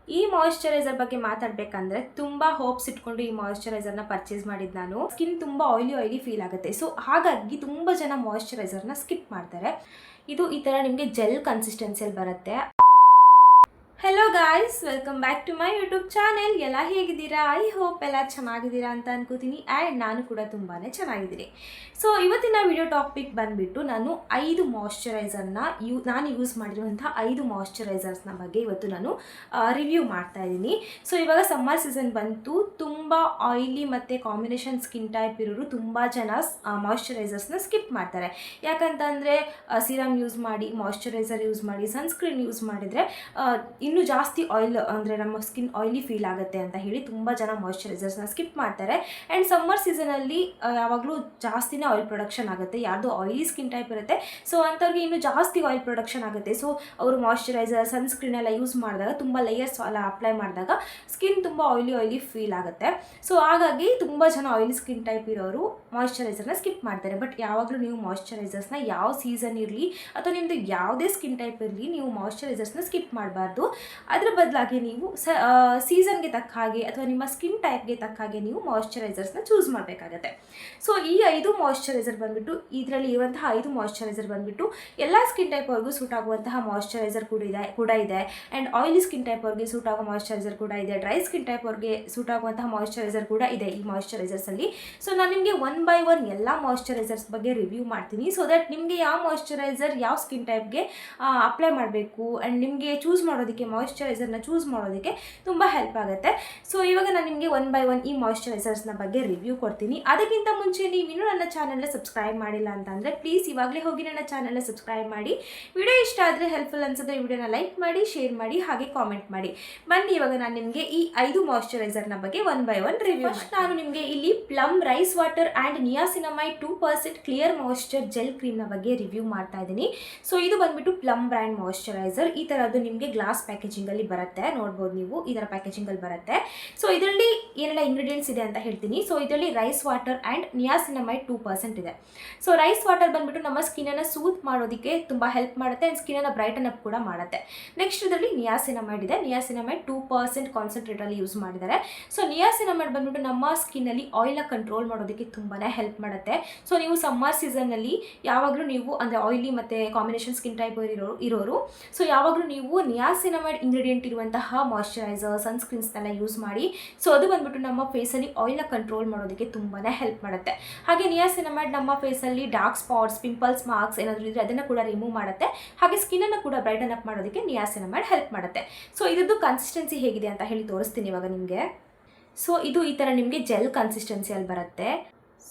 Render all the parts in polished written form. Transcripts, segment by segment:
ಈ ಮಾಯಿಶ್ಚರೈಸರ್ ಬಗ್ಗೆ ಮಾತಾಡಬೇಕಂದ್ರೆ ತುಂಬ ಹೋಪ್ಸ್ ಇಟ್ಕೊಂಡು ಈ ಮಾಯಿಶ್ಚರೈಸರ್ನ ಪರ್ಚೇಸ್ ಮಾಡಿದ್ದು ನಾನು. ಸ್ಕಿನ್ ತುಂಬ ಆಯಿಲಿ ಫೀಲ್ ಆಗುತ್ತೆ. ಸೊ ಹಾಗಾಗಿ ತುಂಬ ಜನ ಮಾಯಿಶ್ಚರೈಸರ್ನ ಸ್ಕಿಪ್ ಮಾಡ್ತಾರೆ. ಇದು ಈ ಥರ ನಿಮಗೆ ಜೆಲ್ ಕನ್ಸಿಸ್ಟೆನ್ಸಿಯಲ್ಲಿ ಬರುತ್ತೆ. Hello guys, welcome back to my YouTube channel. ಎಲ್ಲ ಹೇಗಿದ್ದೀರಾ? ಐ ಹೋಪ್ ಎಲ್ಲ ಚೆನ್ನಾಗಿದ್ದೀರಾ ಅಂತ ಅನ್ಕೋತೀನಿ. ಆ್ಯಂಡ್ ನಾನು ಕೂಡ ತುಂಬಾ ಚೆನ್ನಾಗಿದ್ದೀನಿ. ಸೊ ಇವತ್ತಿನ ವಿಡಿಯೋ ಟಾಪಿಕ್ ಬಂದುಬಿಟ್ಟು ನಾನು 5 ಮಾಯಿಶ್ಚರೈಸರ್ನ ನಾನು ಯೂಸ್ ಮಾಡಿರುವಂಥ 5 ಮಾಯಿಶ್ಚರೈಸರ್ಸ್ನ ಬಗ್ಗೆ ಇವತ್ತು ನಾನು ರಿವ್ಯೂ ಮಾಡ್ತಾ ಇದ್ದೀನಿ. ಸೊ ಇವಾಗ ಸಮ್ಮರ್ ಸೀಸನ್ ಬಂತು. ತುಂಬ ಆಯಿಲಿ ಮತ್ತು ಕಾಂಬಿನೇಷನ್ ಸ್ಕಿನ್ ಟೈಪ್ ಇರೋರು ತುಂಬ ಜನ ಮಾಯಿಶ್ಚರೈಸರ್ಸ್ನ ಸ್ಕಿಪ್ ಮಾಡ್ತಾರೆ. ಯಾಕಂತಂದರೆ ಸಿರಮ್ ಯೂಸ್ ಮಾಡಿ, ಮಾಯಿಶ್ಚರೈಸರ್ ಯೂಸ್ ಮಾಡಿ, ಸನ್ಸ್ಕ್ರೀನ್ ಯೂಸ್ ಮಾಡಿದರೆ ಇನ್ನೂ ಜಾಸ್ತಿ ಆಯಿಲ್ ಅಂದರೆ ನಮ್ಮ ಸ್ಕಿನ್ ಆಯಿಲಿ ಫೀಲ್ ಆಗುತ್ತೆ ಅಂತ ಹೇಳಿ ತುಂಬ ಜನ ಮಾಯಿಶ್ಚರೈಸರ್ಸ್ನ ಸ್ಕಿಪ್ ಮಾಡ್ತಾರೆ. ಆ್ಯಂಡ್ ಸಮ್ಮರ್ ಸೀಸನಲ್ಲಿ ಯಾವಾಗಲೂ ಜಾಸ್ತಿನೇ ಆಯಿಲ್ ಪ್ರೊಡಕ್ಷನ್ ಆಗುತ್ತೆ. ಯಾರ್ದು ಆಯಿಲಿ ಸ್ಕಿನ್ ಟೈಪ್ ಇರುತ್ತೆ, ಸೊ ಅಂಥವ್ರಿಗೆ ಇನ್ನೂ ಜಾಸ್ತಿ ಆಯಿಲ್ ಪ್ರೊಡಕ್ಷನ್ ಆಗುತ್ತೆ. ಸೊ ಅವರು ಮಾಯಿಶ್ಚರೈಸರ್, ಸನ್ಸ್ಕ್ರೀನ್ ಎಲ್ಲ ಯೂಸ್ ಮಾಡಿದಾಗ, ತುಂಬ ಲೇಯರ್ಸ್ ಎಲ್ಲ ಅಪ್ಲೈ ಮಾಡಿದಾಗ ಸ್ಕಿನ್ ತುಂಬ ಆಯಿಲಿ ಫೀಲ್ ಆಗುತ್ತೆ. ಸೊ ಹಾಗಾಗಿ ತುಂಬ ಜನ ಆಯಿಲಿ ಸ್ಕಿನ್ ಟೈಪ್ ಇರೋರು ಮಾಯಿಶ್ಚರೈಸರ್ನ ಸ್ಕಿಪ್ ಮಾಡ್ತಾರೆ. ಬಟ್ ಯಾವಾಗಲೂ ನೀವು ಮಾಯಿಶ್ಚರೈಸರ್ಸ್ನ ಯಾವ ಸೀಸನ್ ಇರಲಿ ಅಥವಾ ನಿಮ್ಮದು ಯಾವುದೇ ಸ್ಕಿನ್ ಟೈಪ್ ಇರಲಿ, ನೀವು ಮಾಯಿಶ್ಚರೈಸರ್ಸ್ನ ಸ್ಕಿಪ್ ಮಾಡಬಾರ್ದು. ಅದರ ಬದಲಾಗಿ ನೀವು ಸೀಸನ್ಗೆ ತಕ್ಕ ಹಾಗೆ ಅಥವಾ ನಿಮ್ಮ ಸ್ಕಿನ್ ಟೈಪ್ಗೆ ತಕ್ಕ ಹಾಗೆ ನೀವು ಮಾಯಿಶ್ಚರೈಸರ್ಸ್ನ ಚೂಸ್ ಮಾಡಬೇಕಾಗತ್ತೆ. ಸೊ ಈ 5 ಮಾಯಿಶ್ಚರೈಸರ್ ಬಂದುಬಿಟ್ಟು, ಇದರಲ್ಲಿ ಇರುವಂತಹ 5 ಮಾಯಿಶ್ಚರೈಸರ್ ಬಂದುಬಿಟ್ಟು ಎಲ್ಲ ಸ್ಕಿನ್ ಟೈಪ್ ಅವ್ರಿಗೂ ಸೂಟ್ ಆಗುವಂತಹ ಮಾಯಿಶ್ಚರೈಸರ್ ಕೂಡ ಇದೆ. ಆ್ಯಂಡ್ ಆಯಿಲಿ ಸ್ಕಿನ್ ಟೈಪ್ ಅವ್ರಿಗೆ ಸೂಟ್ ಆಗೋ ಮಾಯಿಶ್ಚರೈಸರ್ ಕೂಡ ಇದೆ. ಡ್ರೈ ಸ್ಕಿನ್ ಟೈಪ್ ಅವ್ರಿಗೆ ಸೂಟ್ ಆಗುವಂತಹ ಮಾಯಿಶ್ಚರೈಸರ್ ಕೂಡ ಇದೆ ಈ ಮಾಯಿಶ್ಚರೈಸರ್ಸಲ್ಲಿ. ಸೊ ನಾನು ನಿಮಗೆ 1 by 1 ಎಲ್ಲ ಮಾಯಿಶ್ಚರೈಸರ್ಸ್ ಬಗ್ಗೆ ರಿವ್ಯೂ ಮಾಡ್ತೀನಿ. ಸೊ ದಟ್ ನಿಮಗೆ ಯಾವ ಮಾಯಿಶ್ಚರೈಸರ್ ಯಾವ ಸ್ಕಿನ್ ಟೈಪ್ಗೆ ಅಪ್ಲೈ ಮಾಡಬೇಕು ಆ್ಯಂಡ್ ನಿಮಗೆ ಚೂಸ್ ಮಾಡೋದಕ್ಕೆ, ಮಾಯಿಶ್ಚರೈಸರ್ನ ಚೂಸ್ ಮಾಡೋದಕ್ಕೆ ತುಂಬ ಹೆಲ್ಪ್ ಆಗುತ್ತೆ. ಸೊ ಇವಾಗ ನಾನು ನಿಮಗೆ 1 by 1 ಈ ಮಾಯಿಶ್ಚರೈಸರ್ಸ್ನ ಬಗ್ಗೆ ರಿವ್ಯೂ ಕೊಡ್ತೀನಿ. ಅದಕ್ಕಿಂತ ಮುಂಚೆ ನೀವು ಇನ್ನೂ ನನ್ನ ಚಾನಲ್ನ ಸಬ್ಸ್ಕ್ರೈಬ್ ಮಾಡಿಲ್ಲ ಅಂತಂದರೆ ಪ್ಲೀಸ್ ಇವಾಗಲೇ ಹೋಗಿ ನನ್ನ ಚಾನಲ್ನ ಸಬ್ಸ್ಕ್ರೈಬ್ ಮಾಡಿ. ವಿಡಿಯೋ ಇಷ್ಟ ಆದರೆ, ಹೆಲ್ಪ್ಫುಲ್ ಅನ್ಸಿದ್ರೆ ವಿಡಿಯೋನ ಲೈಕ್ ಮಾಡಿ, ಶೇರ್ ಮಾಡಿ, ಹಾಗೆ ಕಾಮೆಂಟ್ ಮಾಡಿ. ಬನ್ನಿ ಇವಾಗ ನಾನು ನಿಮಗೆ ಈ 5 ಮಾಯಿಶ್ಚರೈಸರ್ನ ಬಗ್ಗೆ 1 by 1 ರಿವ್ಯೂ. ಫಸ್ಟ್ ನಾನು ನಿಮಗೆ ಇಲ್ಲಿ plum rice water and niacinamide 2% clear moisture gel ಕ್ರೀಮ್ನ ಬಗ್ಗೆ ರಿವ್ಯೂ ಮಾಡ್ತಾ ಇದ್ದೀನಿ. ಸೊ ಇದು ಬಂದುಬಿಟ್ಟು ಪ್ಲಮ್ ಬ್ರ್ಯಾಂಡ್ ಮಾಯಿಶ್ಚರೈಸರ್. ಈ ಥರದ್ದು ನಿಮಗೆ ಗ್ಲಾಸ್ ಪ್ಯಾಕೇಜಿಂಗಲ್ಲಿ ಬರುತ್ತೆ, ನೋಡ್ಬೋದು ನೀವು, ಈ ಥರ ಪ್ಯಾಕೇಜಿಂಗಲ್ಲಿ ಬರುತ್ತೆ. ಸೊ ಇದರಲ್ಲಿ ಏನೆಲ್ಲ ಇಂಗ್ರೀಡಿಯೆಂಟ್ಸ್ ಇದೆ ಅಂತ ಹೇಳ್ತೀನಿ. ಸೊ ಇದರಲ್ಲಿ ರೈಸ್ ವಾಟರ್ ಆ್ಯಂಡ್ ನಿಯಾಸಿನಮೈಡ್ 2% ಇದೆ. ಸೊ ರೈಸ್ ವಾಟರ್ ಬಂದುಬಿಟ್ಟು ನಮ್ಮ ಸ್ಕಿನ್ನನ್ನು ಸೂತ್ ಮಾಡೋದಕ್ಕೆ ತುಂಬ ಹೆಲ್ಪ್ ಮಾಡುತ್ತೆ ಆ್ಯಂಡ್ ಸ್ಕಿನ್ನನ್ನು ಬ್ರೈಟನ್ ಅಪ್ ಕೂಡ ಮಾಡುತ್ತೆ. ನೆಕ್ಸ್ಟ್ ಇದರಲ್ಲಿ ನಿಯಾಸಿನಮೈಡ್ ಇದೆ. ನಿಯಾಸಿನಮೈಡ್ 2% ಕಾನ್ಸಂಟ್ರೇಟಲ್ಲಿ ಯೂಸ್ ಮಾಡಿದ್ದಾರೆ. ಸೊ ನಿಯಾಸಿನಮೈಡ್ ಬಂದುಬಿಟ್ಟು ನಮ್ಮ ಸ್ಕಿನ್ನಲ್ಲಿ ಆಯಿಲ್ನ ಕಂಟ್ರೋಲ್ ಮಾಡೋದಕ್ಕೆ ತುಂಬಾ ಹೆಲ್ಪ್ ಮಾಡುತ್ತೆ. ಸೊ ನೀವು ಸಮ್ಮರ್ ಸೀಸನ್ನಲ್ಲಿ ಯಾವಾಗಲೂ ನೀವು ಅಂದರೆ ಆಯಿಲಿ ಮತ್ತು ಕಾಂಬಿನೇಷನ್ ಸ್ಕಿನ್ ಟೈಪ್ ಇರೋರು ಸೊ ಯಾವಾಗಲೂ ನೀವು ನಿಯಾಸಿನಮೈಡ್ ಇಂಗ್ರೀಡಿಯೆಂಟ್ ಇರುವಂತಹ ಮಾಯಿಶ್ಚರೈಸರ್, ಸನ್ಸ್ಕ್ರೀನ್ಸ್ನೆಲ್ಲ ಯೂಸ್ ಮಾಡಿ. ಸೊ ಅದು ಬಂದುಬಿಟ್ಟು ನಮ್ಮ ಫೇಸಲ್ಲಿ ಆಯಿಲ್ನ ಕಂಟ್ರೋಲ್ ಮಾಡೋದಕ್ಕೆ ತುಂಬಾ ಹೆಲ್ಪ್ ಮಾಡುತ್ತೆ. ಹಾಗೆ ನಿಯಾಸಿನಮೈಡ್ ನಮ್ಮ ಫೇಸಲ್ಲಿ ಡಾರ್ಕ್ ಸ್ಪಾಟ್ಸ್, ಪಿಂಪಲ್ಸ್, ಮಾರ್ಕ್ಸ್ ಏನಾದರೂ ಇದ್ದರೆ ಅದನ್ನು ಕೂಡ ರಿಮೂವ್ ಮಾಡುತ್ತೆ. ಹಾಗೆ ಸ್ಕಿನ್ನನ್ನು ಕೂಡ ಬ್ರೈಟನ್ ಅಪ್ ಮಾಡೋದಕ್ಕೆ ನಿಯಾಸಿನಮೈಡ್ ಹೆಲ್ಪ್ ಮಾಡುತ್ತೆ. ಸೊ ಇದ್ರದ್ದು ಕನ್ಸಿಸ್ಟೆನ್ಸಿ ಹೇಗಿದೆ ಅಂತ ಹೇಳಿ ತೋರಿಸ್ತೀನಿ ಇವಾಗ ನಿಮಗೆ. ಸೊ ಇದು ಈ ಥರ ನಿಮಗೆ ಜೆಲ್ ಕನ್ಸಿಸ್ಟೆನ್ಸಿಯಲ್ಲಿ ಬರುತ್ತೆ.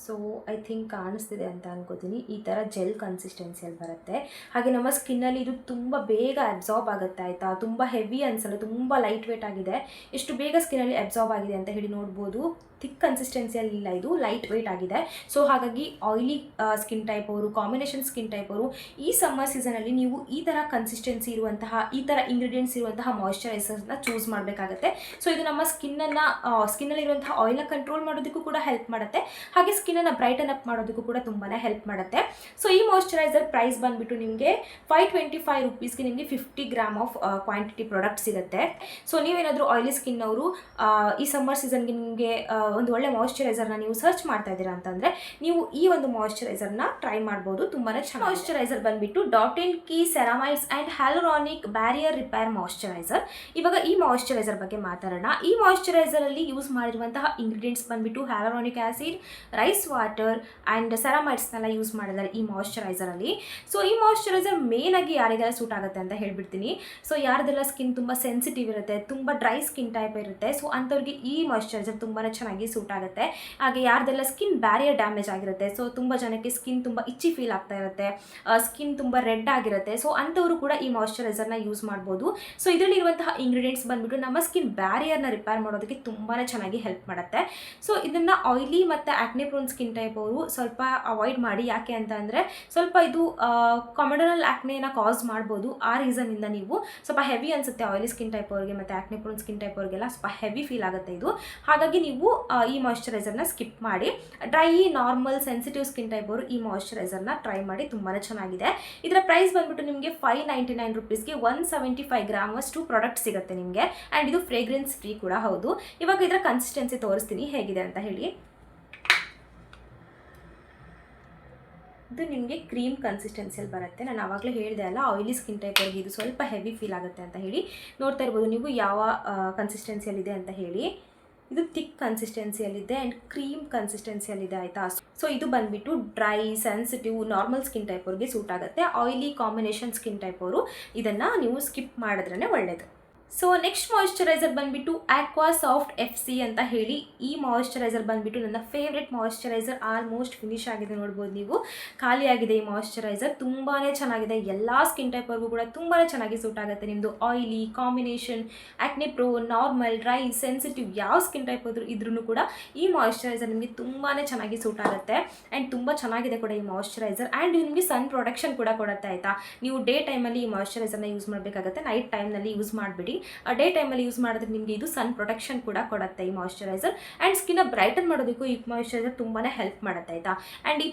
ಸೊ ಐ ಥಿಂಕ್ ಕಾಣಿಸ್ತಿದೆ ಅಂತ ಅನ್ಕೋತೀನಿ. ಈ ಥರ ಜೆಲ್ ಕನ್ಸಿಸ್ಟೆನ್ಸಿಯಲ್ಲಿ ಬರುತ್ತೆ. ಹಾಗೆ ನಮ್ಮ ಸ್ಕಿನ್ನಲ್ಲಿ ಇದು ತುಂಬ ಬೇಗ ಅಬ್ಸಾರ್ಬ್ ಆಗುತ್ತೆ, ಆಯಿತಾ. ತುಂಬ ಹೆವಿ ಅನಿಸಲ್ಲ, ತುಂಬ ಲೈಟ್ ವೇಟ್ ಆಗಿದೆ. ಎಷ್ಟು ಬೇಗ ಸ್ಕಿನ್ನಲ್ಲಿ ಅಬ್ಸಾರ್ಬ್ ಆಗಿದೆ ಅಂತ ಹೇಳಿ ನೋಡ್ಬೋದು. ಥಿಕ್ ಕನ್ಸಿಸ್ಟೆನ್ಸಿಯಲ್ಲಿ ಇಲ್ಲ, ಇದು ಲೈಟ್ ವೇಟ್ ಆಗಿದೆ. ಸೊ ಹಾಗಾಗಿ ಆಯಿಲಿ ಸ್ಕಿನ್ ಟೈಪ್ ಅವರು, ಕಾಂಬಿನೇಷನ್ ಸ್ಕಿನ್ ಟೈಪ್ ಅವರು ಈ ಸಮ್ಮರ್ ಸೀಸನಲ್ಲಿ ನೀವು ಈ ಥರ ಕನ್ಸಿಸ್ಟೆನ್ಸಿ ಇರುವಂತಹ, ಈ ಥರ ಇಂಗ್ರೀಡಿಯೆಂಟ್ಸ್ ಇರುವಂತಹ ಮಾಯಿಶ್ಚರೈಸರ್ಸ್ನ ಚೂಸ್ ಮಾಡಬೇಕಾಗುತ್ತೆ. ಸೊ ಇದು ನಮ್ಮ ಸ್ಕಿನ್ನಲ್ಲಿರುವಂತಹ ಆಯಿಲ್ನ ಕಂಟ್ರೋಲ್ ಮಾಡೋದಕ್ಕೂ ಕೂಡ ಹೆಲ್ಪ್ ಮಾಡುತ್ತೆ. ಹಾಗೆ ಸ್ಕಿನ್ನನ್ನು ಬ್ರೈಟನ್ ಅಪ್ ಮಾಡೋದಕ್ಕೂ ಕೂಡ ತುಂಬಾ ಹೆಲ್ಪ್ ಮಾಡುತ್ತೆ. ಸೊ ಈ ಮಾಯಿಶ್ಚರೈಸರ್ ಪ್ರೈಸ್ ಬಂದುಬಿಟ್ಟು ನಿಮಗೆ 525 ರೂಪೀಸ್ಗೆ ನಿಮಗೆ 50 ಗ್ರಾಮ್ ಆಫ್ ಕ್ವಾಂಟಿಟಿ ಪ್ರಾಡಕ್ಟ್ ಸಿಗುತ್ತೆ. ಸೊ ನೀವೇನಾದರೂ ಆಯಿಲಿ ಸ್ಕಿನ್ ಅವರು ಈ ಸಮ್ಮರ್ ಸೀಸನ್ಗೆ ನಿಮಗೆ ಒಂದು ಒಳ್ಳೆ ಮಾಯಿಶ್ಚರೈಸರ್ನ ನೀವು ಸರ್ಚ್ ಮಾಡ್ತಾ ಇದ್ದೀರಾ ಅಂತಂದರೆ ನೀವು ಈ ಒಂದು ಮಾಯಿಶ್ಚರೈಸರ್ನ ಟ್ರೈ ಮಾಡ್ಬೋದು. ತುಂಬಾ ಚೆನ್ನಾಗಿ. ಮಾಯಿಶ್ಚರೈಸರ್ ಬಂದುಬಿಟ್ಟು dot and key ceramides and hyaluronic barrier repair moisturiser. ಇವಾಗ ಈ ಮಾಯಿಶ್ಚರೈಸರ್ ಬಗ್ಗೆ ಮಾತಾಡೋಣ. ಈ ಮಾಯಿಶ್ಚರೈಸರಲ್ಲಿ ಯೂಸ್ ಮಾಡಿರುವಂತಹ ಇಂಗ್ರೀಡಿಯೆಂಟ್ಸ್ ಬಂದುಬಿಟ್ಟು hyaluronic acid, rice water and ಸೆರಾಮೈಡ್ಸ್ನೆಲ್ಲ ಯೂಸ್ ಮಾಡಿದ್ದಾರೆ ಈ ಮಾಯಿಶ್ಚರೈಸರಲ್ಲಿ. ಸೊ ಈ ಮಾಯಿಶ್ಚರೈಸರ್ ಮೇನಾಗಿ ಯಾರಿಗೆಲ್ಲ ಸೂಟ್ ಆಗುತ್ತೆ ಅಂತ ಹೇಳ್ಬಿಡ್ತೀನಿ. ಸೊ ಯಾರದೆಲ್ಲ ಸ್ಕಿನ್ ತುಂಬ ಸೆನ್ಸಿಟಿವ್ ಇರುತ್ತೆ, ತುಂಬ ಡ್ರೈ ಸ್ಕಿನ್ ಟೈಪ್ ಇರುತ್ತೆ, ಸೊ ಅಂಥವ್ರಿಗೆ ಈ ಮಾಯಿಶ್ಚರೈಸರ್ ತುಂಬಾ ಚೆನ್ನಾಗಿ ಸೂಟ್ ಆಗುತ್ತೆ. ಹಾಗೆ ಯಾರ್ದೆಲ್ಲ ಸ್ಕಿನ್ ಬ್ಯಾರಿಯರ್ ಡ್ಯಾಮೇಜ್ ಆಗಿರುತ್ತೆ, ಸೊ ತುಂಬ ಜನಕ್ಕೆ ಸ್ಕಿನ್ ತುಂಬ ಇಚ್ಚಿ ಫೀಲ್ ಆಗ್ತಾ ಇರುತ್ತೆ, ಸ್ಕಿನ್ ತುಂಬ ರೆಡ್ ಆಗಿರುತ್ತೆ, ಸೊ ಅಂಥವರು ಕೂಡ ಈ ಮಾಯಿಶ್ಚರೈಸರ್ನ ಯೂಸ್ ಮಾಡ್ಬೋದು. ಸೊ ಇದರಲ್ಲಿ ಇರುವಂತಹ ಇಂಗ್ರೀಡಿಯೆಂಟ್ಸ್ ಬಂದುಬಿಟ್ಟು ನಮ್ಮ ಸ್ಕಿನ್ ಬ್ಯಾರಿಯರ್ನ ರಿಪೇರ್ ಮಾಡೋದಕ್ಕೆ ತುಂಬಾ ಚೆನ್ನಾಗಿ ಹೆಲ್ಪ್ ಮಾಡುತ್ತೆ. ಸೊ ಇದನ್ನು ಆಯಿಲಿ ಮತ್ತು ಆಕ್ನೆ ಪ್ರೋನ್ ಪ್ರೋನ್ ಸ್ಕಿನ್ ಟೈಪ್ ಅವರು ಸ್ವಲ್ಪ ಅವಾಯ್ಡ್ ಮಾಡಿ. ಯಾಕೆ ಅಂತ ಅಂದರೆ ಸ್ವಲ್ಪ ಇದು ಕಾಮಿಡನಲ್ ಆ್ಯಕ್ನೇನ ಕಾಸ್ ಮಾಡ್ಬೋದು. ಆ ರೀಸನಿಂದ ನೀವು ಸ್ವಲ್ಪ ಹೆವಿ ಅನಿಸುತ್ತೆ ಆಯಿಲಿ ಸ್ಕಿನ್ ಟೈಪ್ ಅವ್ರಿಗೆ ಮತ್ತು ಆ್ಯಕ್ನೆ ಪ್ರೋನ್ ಸ್ಕಿನ್ ಟೈಪ್ ಅವ್ರಿಗೆಲ್ಲ ಸ್ವಲ್ಪ ಹೆವಿ ಫೀಲ್ ಆಗುತ್ತೆ ಇದು. ಹಾಗಾಗಿ ನೀವು ಈ ಮಾಯಿಶ್ಚರೈಸರ್ನ ಸ್ಕಿಪ್ ಮಾಡಿ. Dry normal sensitive skin type ಅವರು ಈ ಮಾಯಿಶ್ಚರೈಸರ್ನ ಟ್ರೈ ಮಾಡಿ, ತುಂಬಾ ಚೆನ್ನಾಗಿದೆ. ಇದರ ಪ್ರೈಸ್ ಬಂದ್ಬಿಟ್ಟು ನಿಮಗೆ 599 ರುಪೀಸ್ಗೆ 175 ಗ್ರಾಮ್ ಅಷ್ಟು ಪ್ರಾಡಕ್ಟ್ ಸಿಗುತ್ತೆ ನಿಮಗೆ. ಆ್ಯಂಡ್ ಇದು ಫ್ರೇಗ್ರೆನ್ಸ್ ಫ್ರೀ ಕೂಡ ಹೌದು. ಇವಾಗ ಇದರ ಕನ್ಸಿಸ್ಟೆನ್ಸಿ ತೋರಿಸ್ತೀನಿ ಹೇಗಿದೆ ಅಂತ ಹೇಳಿ. ಇದು ನಿಮಗೆ ಕ್ರೀಮ್ ಕನ್ಸಿಸ್ಟೆನ್ಸಿಯಲ್ಲಿ ಬರುತ್ತೆ. ನಾನು ಆವಾಗಲೇ ಹೇಳಿದೆ ಅಲ್ಲ, ಆಯಿಲಿ ಸ್ಕಿನ್ ಟೈಪ್ ಅವ್ರಿಗೆ ಇದು ಸ್ವಲ್ಪ ಹೆವಿ ಫೀಲ್ ಆಗುತ್ತೆ ಅಂತ ಹೇಳಿ. ನೋಡ್ತಾ ಇರ್ಬೋದು ನೀವು ಯಾವ ಕನ್ಸಿಸ್ಟೆನ್ಸಿಯಲ್ಲಿದೆ ಅಂತ ಹೇಳಿ. ಇದು ಥಿಕ್ ಕನ್ಸಿಸ್ಟೆನ್ಸಿಯಲ್ಲಿದೆ ಆ್ಯಂಡ್ ಕ್ರೀಮ್ ಕನ್ಸಿಸ್ಟೆನ್ಸಿಯಲ್ಲಿದೆ ಆಯಿತಾ. ಸೊ ಇದು ಬಂದುಬಿಟ್ಟು dry sensitive normal skin type ಅವ್ರಿಗೆ ಸೂಟ್ ಆಗುತ್ತೆ. ಆಯಿಲಿ ಕಾಂಬಿನೇಷನ್ ಸ್ಕಿನ್ ಟೈಪ್ ಅವರು ಇದನ್ನು ನೀವು ಸ್ಕಿಪ್ ಮಾಡಿದ್ರೇ ಒಳ್ಳೆಯದು. ಸೊ ನೆಕ್ಸ್ಟ್ ಮಾಯಿಶ್ಚರೈಸರ್ ಬಂದುಬಿಟ್ಟು ಆಕ್ವಾ ಸಾಫ್ಟ್ FC ಅಂತ ಹೇಳಿ. ಈ ಮಾಯಿಶ್ಚರೈಸರ್ ಬಂದುಬಿಟ್ಟು ನನ್ನ ಫೇವ್ರೆಟ್ ಮಾಯಿಶ್ಚರೈಸರ್. ಆಲ್ಮೋಸ್ಟ್ ಫಿನಿಶ್ ಆಗಿದೆ, ನೋಡ್ಬೋದು ನೀವು, ಖಾಲಿಯಾಗಿದೆ ಈ ಮಾಯಿಶ್ಚರೈಸರ್. ತುಂಬಾ ಚೆನ್ನಾಗಿದೆ, ಎಲ್ಲ ಸ್ಕಿನ್ ಟೈಪ್ ಅವ್ರಿಗೂ ಕೂಡ ತುಂಬಾ ಚೆನ್ನಾಗಿ ಸೂಟ್ ಆಗುತ್ತೆ. ನಿಮ್ಮದು oily combination, acne prone, normal, dry, sensitive ಯಾವ ಸ್ಕಿನ್ ಟೈಪ್ ಇದ್ರೂ ಕೂಡ ಈ ಮಾಯಿಶ್ಚರೈಸರ್ ನಿಮಗೆ ತುಂಬಾ ಚೆನ್ನಾಗಿ ಸೂಟ್ ಆಗುತ್ತೆ. ಆ್ಯಂಡ್ ತುಂಬ ಚೆನ್ನಾಗಿದೆ ಕೂಡ ಈ ಮಾಯಿಶ್ಚರೈಸರ್. ಆ್ಯಂಡ್ ಇದು ನಿಮಗೆ ಸನ್ ಪ್ರೊಟೆಕ್ಷನ್ ಕೂಡ ಕೊಡುತ್ತೆ ಆಯಿತಾ. ನೀವು ಡೇ ಟೈಮಲ್ಲಿ ಈ ಮಾಯಿಶ್ಚರೈಸರ್ನ ಯೂಸ್ ಮಾಡಬೇಕಾಗುತ್ತೆ, ನೈಟ್ ಟೈಮ್ನಲ್ಲಿ ಯೂಸ್ ಮಾಡಿಬಿಡಿ. ಡೇ ಟೈಮಲ್ಲಿ ಯೂಸ್ ಮಾಡಿದ್ರೆ ನಿಮಗೆ ಇದು ಸನ್ ಪ್ರೊಟೆಕ್ಷನ್ ಕೂಡ ಕೊಡುತ್ತೆ ಈ ಮಾಯಿಶ್ಚರೈಸರ್. ಆ್ಯಂಡ್ ಸ್ಕಿನ್ನ ಬ್ರೈಟನ್ ಮಾಡೋದಕ್ಕೂ ಈ ಮಾಯಿಶ್ಚರೈಸರ್ ತುಂಬಾ ಹೆಲ್ಪ್ ಮಾಡುತ್ತೆ ಆಯಿತಾ. ಆ್ಯಂಡ್ ಈ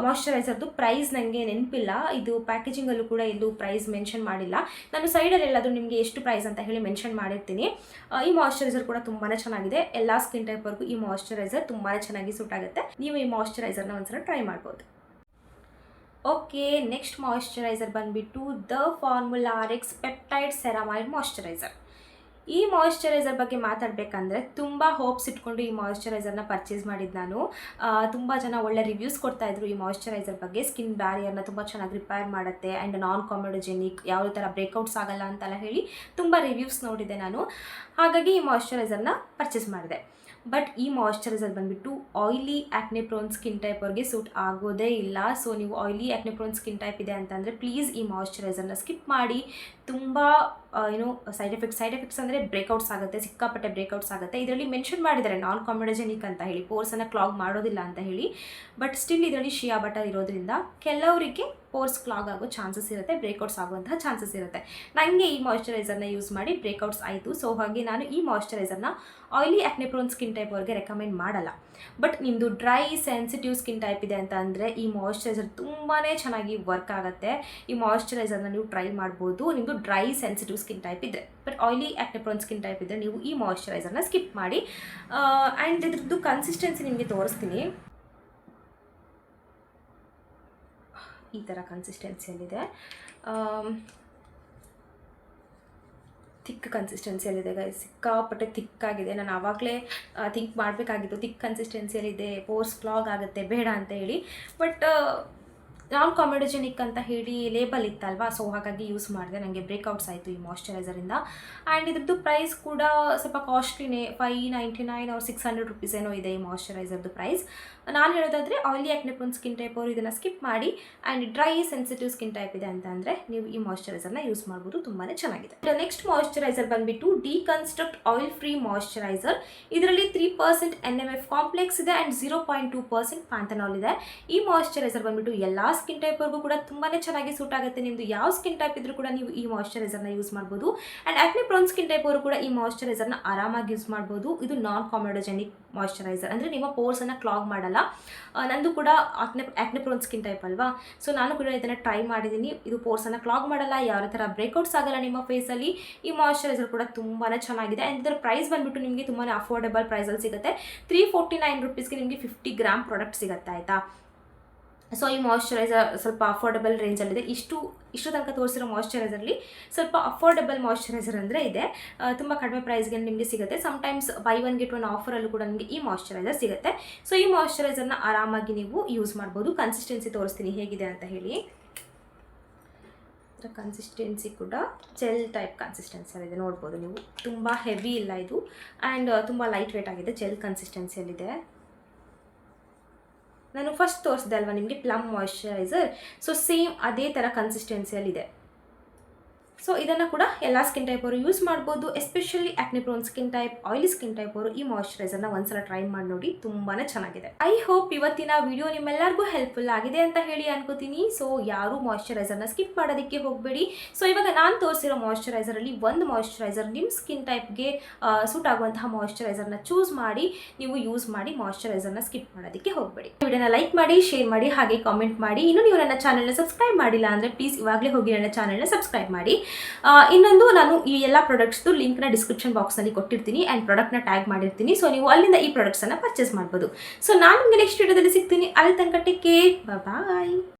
ಮಾಯಿಶ್ಚರೈಸರ್ದು ಪ್ರೈಸ್ ನನಗೆ ನೆನಪಿಲ್ಲ, ಇದು ಪ್ಯಾಕೇಜಿಂಗಲ್ಲೂ ಕೂಡ ಎಲ್ಲೂ ಪ್ರೈಸ್ ಮೆನ್ಷನ್ ಮಾಡಿಲ್ಲ. ನಾನು ಸೈಡಲ್ಲಿ ಎಲ್ಲಾದರೂ ನಿಮಗೆ ಎಷ್ಟು ಪ್ರೈಸ್ ಅಂತ ಹೇಳಿ ಮೆನ್ಷನ್ ಮಾಡಿರ್ತೀನಿ. ಈ ಮಾಯಿಶ್ಚರೈಸರ್ ಕೂಡ ತುಂಬಾ ಚೆನ್ನಾಗಿದೆ. ಎಲ್ಲ ಸ್ಕಿನ್ ಟೈಪ್ವರೆಗೂ ಈ ಮಾಯಿಶ್ಚರೈಸರ್ ತುಂಬಾ ಚೆನ್ನಾಗಿ ಸೂಟ್ ಆಗುತ್ತೆ. ನೀವು ಈ ಮಾಯಿಶ್ಚರೈಸರ್ನ ಒಂದ್ಸಲ ಟ್ರೈ ಮಾಡ್ಬೋದು. ಓಕೆ, ನೆಕ್ಸ್ಟ್ ಮಾಯಿಶ್ಚರೈಸರ್ ಬಂದುಬಿಟ್ಟು the formula RX peptide ceramide moisturiser. ಈ ಮಾಯಿಶ್ಚರೈಸರ್ ಬಗ್ಗೆ ಮಾತಾಡಬೇಕಂದ್ರೆ ತುಂಬ ಹೋಪ್ಸ್ ಇಟ್ಕೊಂಡು ಈ ಮಾಯಿಶ್ಚರೈಸರ್ನ ಪರ್ಚೇಸ್ ಮಾಡಿದ್ದು ನಾನು. ತುಂಬ ಜನ ಒಳ್ಳೆ ರಿವ್ಯೂಸ್ ಕೊಡ್ತಾಯಿದ್ರು ಈ ಮಾಯಿಶ್ಚರೈಸರ್ ಬಗ್ಗೆ. ಸ್ಕಿನ್ ಬ್ಯಾರಿಯರ್ನ ತುಂಬ ಚೆನ್ನಾಗಿ ರಿಪೇರ್ ಮಾಡುತ್ತೆ ಆ್ಯಂಡ್ ನಾನ್ ಕಾಮಿಡೋಜೆನಿಕ್, ಯಾವುದೇ ಥರ ಬ್ರೇಕ್ಔಟ್ಸ್ ಆಗಲ್ಲ ಅಂತೆಲ್ಲ ಹೇಳಿ ತುಂಬ ರಿವ್ಯೂಸ್ ನೋಡಿದೆ ನಾನು. ಹಾಗಾಗಿ ಈ ಮಾಯಿಶ್ಚರೈಸರ್ನ ಪರ್ಚೇಸ್ ಮಾಡಿದೆ. ಬಟ್ ಈ ಮಾಯಿಶ್ಚರೈಸರ್ ಬಂದುಬಿಟ್ಟು oily acne prone skin type ಅವ್ರಿಗೆ ಸೂಟ್ ಆಗೋದೇ ಇಲ್ಲ. ಸೊ ನೀವು oily acne prone skin type ಇದೆ ಅಂತಂದರೆ ಪ್ಲೀಸ್ ಈ ಮಾಯಿಶ್ಚರೈಸರ್ನ ಸ್ಕಿಪ್ ಮಾಡಿ. ತುಂಬ ಸೈಡ್ ಎಫೆಕ್ಟ್ಸ್ ಅಂದರೆ ಬ್ರೇಕ್ಔಟ್ಸ್ ಆಗುತ್ತೆ, ಸಿಕ್ಕಾಪಟ್ಟೆ ಬ್ರೇಕ್ಔಟ್ಸ್ ಆಗುತ್ತೆ. ಇದರಲ್ಲಿ ಮೆನ್ಷನ್ ಮಾಡಿದ್ದಾರೆ ನಾನ್ ಕಾಮಿಡೋಜೆನಿಕ್ ಅಂತ ಹೇಳಿ, ಪೋರ್ಸನ್ನು ಕ್ಲಾಗ್ ಮಾಡೋದಿಲ್ಲ ಅಂತ ಹೇಳಿ. ಬಟ್ ಸ್ಟಿಲ್ ಇದರಲ್ಲಿ ಶಿಯಾ ಬಟರ್ ಇರೋದ್ರಿಂದ ಕೆಲವರಿಗೆ ಪೋರ್ಸ್ ಕ್ಲಾಗ್ ಆಗೋ ಚಾನ್ಸಸ್ ಇರುತ್ತೆ, ಬ್ರೇಕ್ಔಟ್ಸ್ ಆಗುವಂತಹ ಚಾನ್ಸಸ್ ಇರುತ್ತೆ. ನನಗೆ ಈ ಮಾಯಿಶ್ಚರೈಸರ್ನ ಯೂಸ್ ಮಾಡಿ ಬ್ರೇಕ್ಔಟ್ಸ್ ಆಯಿತು. ಸೊ ಹಾಗೆ ನಾನು ಈ ಮಾಯಿಶ್ಚರೈಸರ್ನ oily acne prone skin type ಅವ್ರಿಗೆ ರೆಕಮೆಂಡ್ ಮಾಡಲ್ಲ. ಬಟ್ ನಿಮ್ಮದು ಡ್ರೈ ಸೆನ್ಸಿಟಿವ್ ಸ್ಕಿನ್ ಟೈಪ್ ಇದೆ ಅಂತ ಅಂದರೆ ಈ ಮಾಯಿಶ್ಚರೈಸರ್ ತುಂಬಾ ಚೆನ್ನಾಗಿ ವರ್ಕ್ ಆಗುತ್ತೆ. ಈ ಮಾಯಿಶ್ಚರೈಸರ್ನ ನೀವು ಟ್ರೈ ಮಾಡ್ಬೋದು ನಿಮ್ಮದು ಡ್ರೈ ಸೆನ್ಸಿಟಿವ್ ಸ್ಕಿನ್ ಟೈಪ್ ಇದ್ದರೆ. But oily acne prone skin type ಇದ್ದರೆ ನೀವು ಈ ಮಾಯಿಶ್ಚರೈಸರ್ನ ಸ್ಕಿಪ್ ಮಾಡಿ. ಆ್ಯಂಡ್ ಇದ್ರದ್ದು ಕನ್ಸಿಸ್ಟೆನ್ಸಿ ನಿಮಗೆ ತೋರಿಸ್ತೀನಿ. ಈ ಥರ ಕನ್ಸಿಸ್ಟೆನ್ಸಿಯಲ್ಲಿದೆ, ಥಿಕ್ ಕನ್ಸಿಸ್ಟೆನ್ಸಿಯಲ್ಲಿದೆ ಗೈಸ್, ಸಿಕ್ಕಾಪಟ್ಟೆ ಥಿಕ್ಕಾಗಿದೆ. ನಾನು ಆವಾಗಲೇ ಥಿಂಕ್ ಮಾಡಬೇಕಾಗಿತ್ತು ಥಿಕ್ ಕನ್ಸಿಸ್ಟೆನ್ಸಿಯಲ್ಲಿದೆ, ಪೋರ್ಸ್ ಕ್ಲಾಗ್ ಆಗುತ್ತೆ ಬೇಡ ಅಂತ ಹೇಳಿ. ಬಟ್ ನಾನ್ ಕಾಮಿಡೋಜೆನಿಕ್ ಅಂತ ಹೇಳಿ ಲೇಬಲ್ ಇತ್ತಲ್ವಾ, ಸೊ ಹಾಗಾಗಿ ಯೂಸ್ ಮಾಡಿದೆ. ನನಗೆ ಬ್ರೇಕ್ಔಟ್ಸ್ ಆಯಿತು ಈ ಮಾಯಿಶ್ಚರೈಸರಿಂದ. ಆ್ಯಂಡ್ ಇದ್ರದ್ದು ಪ್ರೈಸ್ ಕೂಡ ಸ್ವಲ್ಪ ಕಾಸ್ಟ್ಲಿನೇ, 599 or 600 ರುಪೀಸ್ ಏನೋ ಇದೆ ಈ ಮಾಯಿಶ್ಚರೈಸರ್ದು ಪ್ರೈಸ್. ನಾನು ಹೇಳೋದಾದರೆ oily acne prone skin type ಅವರು ಇದನ್ನು ಸ್ಕಿಪ್ ಮಾಡಿ. And dry sensitive skin type ಇದೆ ಅಂತ ಅಂದರೆ ನೀವು ಈ ಮಾಯಿಶ್ಚರೈಸರ್ನ ಯೂಸ್ ಮಾಡ್ಬೋದು, ತುಂಬಾ ಚೆನ್ನಾಗಿದೆ. ನೆಕ್ಸ್ಟ್ ಮಾಯಿಶ್ಚರೈಸರ್ ಬಂದುಬಿಟ್ಟು ಡಿಕನ್ಸ್ಟ್ರಕ್ಟ್ ಆಯಿಲ್ ಫ್ರೀ ಮಾಯಿಶ್ಚರೈಸರ್. ಇದರಲ್ಲಿ 3% NMF ಕಾಂಪ್ಲೆಕ್ಸ್ ಇದೆ ಆ್ಯಂಡ್ 0.2% ಪ್ಯಾಂಥನಾಲ್ ಇದೆ. ಈ ಮಾಯಿಶ್ಚರೈಸರ್ ಬಂದುಬಿಟ್ಟು ಎಲ್ಲ ಸ್ಕಿನ್ ಟೈಪ್ ಅವ್ರಿಗೂ ಕೂಡ ತುಂಬಾ ಚೆನ್ನಾಗಿ ಸೂಟ್ ಆಗುತ್ತೆ. ನಿಮ್ಮದು ಯಾವ ಸ್ಕಿನ್ ಟೈಪ್ ಇದ್ರೂ ಕೂಡ ನೀವು ಈ ಮಾಯಿಶ್ಚರೈಸರ್ನ ಯೂಸ್ ಮಾಡ್ಬೋದು. And acne prone skin type ಅವರು ಕೂಡ ಈ ಮಾಯಿಶ್ಚರೈಸರ್ನ ಆರಾಮಾಗಿ ಯೂಸ್ ಮಾಡ್ಬೋದು. ಇದು ನಾನ್ ಕಾಮಿಡೋಜೆನಿಕ್ ಮಾಯಿಶ್ಚರೈಸರ್, ಅಂದರೆ ನಿಮ್ಮ ಪೋರ್ಸನ್ನು ಕ್ಲಾಗ್ ಮಾಡಲ್ಲ. ನಂದು ಕೂಡ ಆ್ಯಕ್ನೆ ಪ್ರೋನ್ ಸ್ಕಿನ್ ಟೈಪ್ ಅಲ್ವಾ, ಸೊ ನಾನು ಕೂಡ ಇದನ್ನು ಟ್ರೈ ಮಾಡಿದ್ದೀನಿ. ಇದು ಪೋರ್ಸನ್ನು ಕ್ಲಾಗ್ ಮಾಡಲ್ಲ, ಯಾವ ಥರ ಬ್ರೇಕ್ಔಟ್ಸ್ ಆಗಲ್ಲ ನಿಮ್ಮ ಫೇಸಲ್ಲಿ. ಈ ಮಾಯಿಶ್ಚರೈಸರ್ ಕೂಡ ತುಂಬಾ ಚೆನ್ನಾಗಿದೆ. ಆ್ಯಂಡ್ ಇದರ ಪ್ರೈಸ್ ಬಂದುಬಿಟ್ಟು ನಿಮಗೆ ತುಂಬಾ ಅಫೋರ್ಡೆಬಲ್ ಪ್ರೈಸಲ್ಲಿ ಸಿಗುತ್ತೆ. 349 ರುಪೀಸ್ಗೆ ನಿಮಗೆ 50 ಗ್ರಾಮ್ ಪ್ರಾಡಕ್ಟ್ ಸಿಗುತ್ತೆ ಆಯಿತಾ. ಸೊ ಈ ಮಾಯಿಶ್ಚರೈಸರ್ ಸ್ವಲ್ಪ ಅಫೋರ್ಡೆಬಲ್ ರೇಂಜಲ್ಲಿದೆ. ಇಷ್ಟು ತನಕ ತೋರಿಸಿರೋ ಮಾಯಿಶ್ಚರೈಸರ್ಲಿ ಸ್ವಲ್ಪ ಅಫೋರ್ಡೆಬಲ್ ಮಾಯಿಶ್ಚರೈಸರ್ ಅಂದರೆ ಇದೆ. ತುಂಬ ಕಡಿಮೆ ಪ್ರೈಸ್ಗೆ ನಿಮಗೆ ಸಿಗುತ್ತೆ. ಸಮ್ಟೈಮ್ಸ್ ಬೈ 1 get 1 ಆಫರಲ್ಲೂ ಕೂಡ ನಿಮಗೆ ಈ ಮಾಯಿಶ್ಚರೈಸರ್ ಸಿಗುತ್ತೆ. ಸೊ ಈ ಮಾಯಿಶ್ಚರೈಸರ್ನ ಆರಾಮಾಗಿ ನೀವು ಯೂಸ್ ಮಾಡ್ಬೋದು. ಕನ್ಸಿಸ್ಟೆನ್ಸಿ ತೋರಿಸ್ತೀನಿ ಹೇಗಿದೆ ಅಂತ ಹೇಳಿ. ಇದರ ಕನ್ಸಿಸ್ಟೆನ್ಸಿ ಕೂಡ ಜೆಲ್ ಟೈಪ್ ಕನ್ಸಿಸ್ಟೆನ್ಸಿಯಲ್ಲಿದೆ, ನೋಡ್ಬೋದು ನೀವು. ತುಂಬ ಹೆವಿ ಇಲ್ಲ ಇದು, ಆ್ಯಂಡ್ ತುಂಬ ಲೈಟ್ ವೇಟ್ ಆಗಿದೆ, ಜೆಲ್ ಕನ್ಸಿಸ್ಟೆನ್ಸಿಯಲ್ಲಿದೆ. ನಾನು ಫಸ್ಟ್ ತೋರಿಸಿದೆ ಅಲ್ವಾ ನಿಮಗೆ ಪ್ಲಮ್ ಮಾಯಿಶ್ಚರೈಸರ್, ಸೊ ಸೇಮ್ ಅದೇ ಥರ ಕನ್ಸಿಸ್ಟೆನ್ಸಿಯಲ್ಲಿದೆ. ಸೊ ಇದನ್ನು ಕೂಡ ಎಲ್ಲ ಸ್ಕಿನ್ ಟೈಪ್ ಅವರು ಯೂಸ್ ಮಾಡ್ಬೋದು. Especially ಆಕ್ನೆ prone skin type, oily skin type ಅವರು ಈ ಮಾಯಿಶ್ಚರೈಸರ್ನ ಒಂದ್ಸಲ ಟ್ರೈ ಮಾಡಿ ನೋಡಿ, ತುಂಬಾನೇ ಚೆನ್ನಾಗಿದೆ. ಐ ಹೋಪ್ ಇವತ್ತಿನ ವಿಡಿಯೋ ನಿಮ್ಮೆಲ್ಲರಿಗೂ ಹೆಲ್ಪ್ಫುಲ್ ಆಗಿದೆ ಅಂತ ಹೇಳಿ ಅನ್ಕೋತೀನಿ. ಸೊ ಯಾರು ಮಾಯಿಶ್ಚರೈಸರ್ನ ಸ್ಕಿಪ್ ಮಾಡೋದಕ್ಕೆ ಹೋಗಬೇಡಿ. ಸೊ ಇವಾಗ ನಾನು ತೋರಿಸಿರೋ ಮಾಯಿಶ್ಚರೈಸರಲ್ಲಿ ಒಂದು ಮಾಯಿಶ್ಚರೈಸರ್ ನಿಮ್ಮ ಸ್ಕಿನ್ ಟೈಪ್ಗೆ ಸೂಟ್ ಆಗುವಂತಹ ಮಾಯಿಶ್ಚರೈಸರ್ನ ಚೂಸ್ ಮಾಡಿ ನೀವು ಯೂಸ್ ಮಾಡಿ ಮಾಯಿಶ್ಚರೈಸರ್ನ ಸ್ಕಿಪ್ ಮಾಡೋದಕ್ಕೆ ಹೋಗಬೇಡಿ. ವಿಡಿಯೋನ ಲೈಕ್ ಮಾಡಿ, ಶೇರ್ ಮಾಡಿ, ಹಾಗೆ ಕಾಮೆಂಟ್ ಮಾಡಿ. ಇನ್ನು ನೀವು ನನ್ನ ಚಾನಲ್ನ ಸಬ್ಸ್ಕ್ರೈಬ್ ಮಾಡಿಲ್ಲ ಅಂದರೆ ಪ್ಲೀಸ್ ಇವಾಗಲೇ ಹೋಗಿ ನನ್ನ ಚಾನಲ್ನ ಸಬ್ಸ್ಕ್ರೈಬ್ ಮಾಡಿ. ಇನ್ನೊಂದು, ನಾನು ಈ ಎಲ್ಲ ಪ್ರಾಡಕ್ಟ್ಸ್ದು ಲಿಂಕ್ನ ಡಿಸ್ಕ್ರಿಪ್ಷನ್ ಬಾಕ್ಸ್ನಲ್ಲಿ ಕೊಟ್ಟಿರ್ತೀನಿ ಆ್ಯಂಡ್ ಪ್ರಾಡಕ್ಟ್ನ ಟ್ಯಾಗ್ ಮಾಡಿರ್ತೀನಿ. ಸೊ ನೀವು ಅಲ್ಲಿಂದ ಈ ಪ್ರಾಡಕ್ಟ್ಸನ್ನು ಪರ್ಚೇಸ್ ಮಾಡ್ಬೋದು. ಸೊ ನಾನು ನಿಮಗೆ ನೆಕ್ಸ್ಟ್ ವಿಡಿಯೋದಲ್ಲಿ ಸಿಗ್ತೀನಿ. ಅಲ್ಲಿ ತನಕ ಟೇಕ್ ಕೇರ್, ಬಾಯ್.